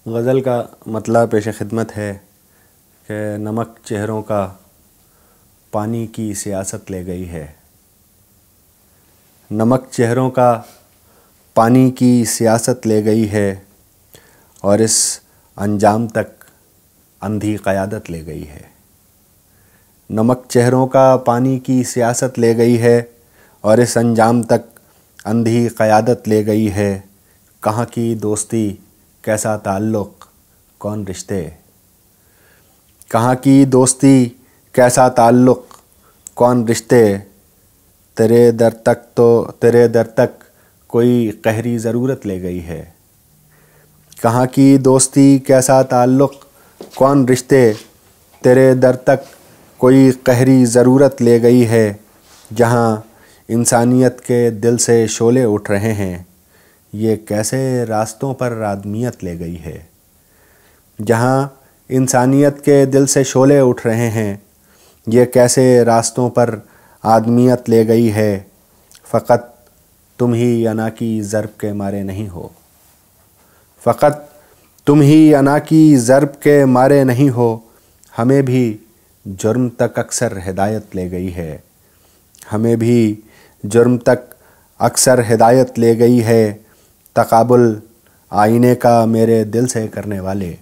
غزل کا مطلب پیش خدمت ہے کہ نمک چہروں کا پانی کی سیاست لے گئی ہے۔ نمک چہروں کا پانی کی سیاست لے گئی ہے اور اس انجام تک اندھی قیادت لے گئی ہے۔ نمک چہروں کا پانی کی سیاست لے گئی ہے اور اس انجام تک اندھی قیادت لے گئی ہے۔ کہاں کی دوستی، کیسا تعلق، کون رشتے؟ کہاں کی دوستی، کیسا تعلق، کون رشتے؟ تیرے در تک کوئی قہری ضرورت لے گئی ہے۔ کہاں کی دوستی، کیسا تعلق، کون رشتے؟ تیرے در تک کوئی قہری ضرورت لے گئی ہے۔ جہاں انسانیت کے دل سے شعلے اٹھ رہے ہیں، یہ کیسے راستوں پر آدمیت لے گئی ہے۔ جہاں انسانیت کے دل سے شعلے اٹھ رہے ہیں، یہ کیسے راستوں پر آدمیت لے گئی ہے۔ فقط تم ہی انا کی ضرب کے مارے نہیں ہو۔ فقط تم ہی انا کی ضرب کے مارے نہیں ہو۔ ہمیں بھی جرم تک اکثر ہدایت لے گئی ہے۔ ہمیں بھی جرم تک اکثر ہدایت لے گئی ہے۔ تقابل آئینے کا میرے دل سے کرنے والے،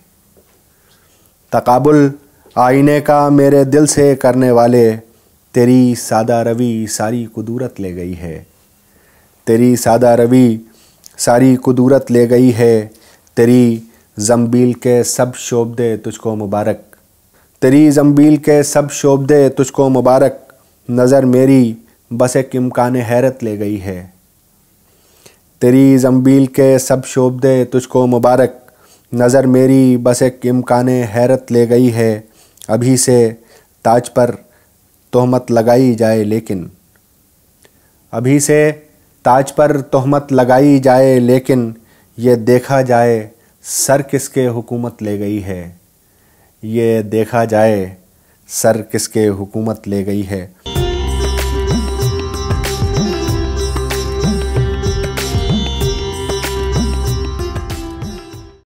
تقابل آئینے کا میرے دل سے کرنے والے، تیری سادہ روی ساری قدورت لے گئی ہے۔ تیری سادہ روی ساری قدورت لے گئی ہے۔ تیری زنبیل کے سب شعبدے تجھ کو مبارک، تیری زنبیل کے سب شعبدے تجھ کو مبارک، نظر میری بس ایک امکان حیرت لے گئی ہے۔ تیری زنبیل کے سب شعبدے تجھ کو مبارک، نظر میری بس ایک امکان حیرت لے گئی ہے۔ ابھی سے تاج پر تہمت لگائی جائے لیکن، ابھی سے تاج پر تہمت لگائی جائے لیکن، یہ دیکھا جائے سر کس کے حکومت لے گئی ہے۔ یہ دیکھا جائے سر کس کے حکومت لے گئی ہے۔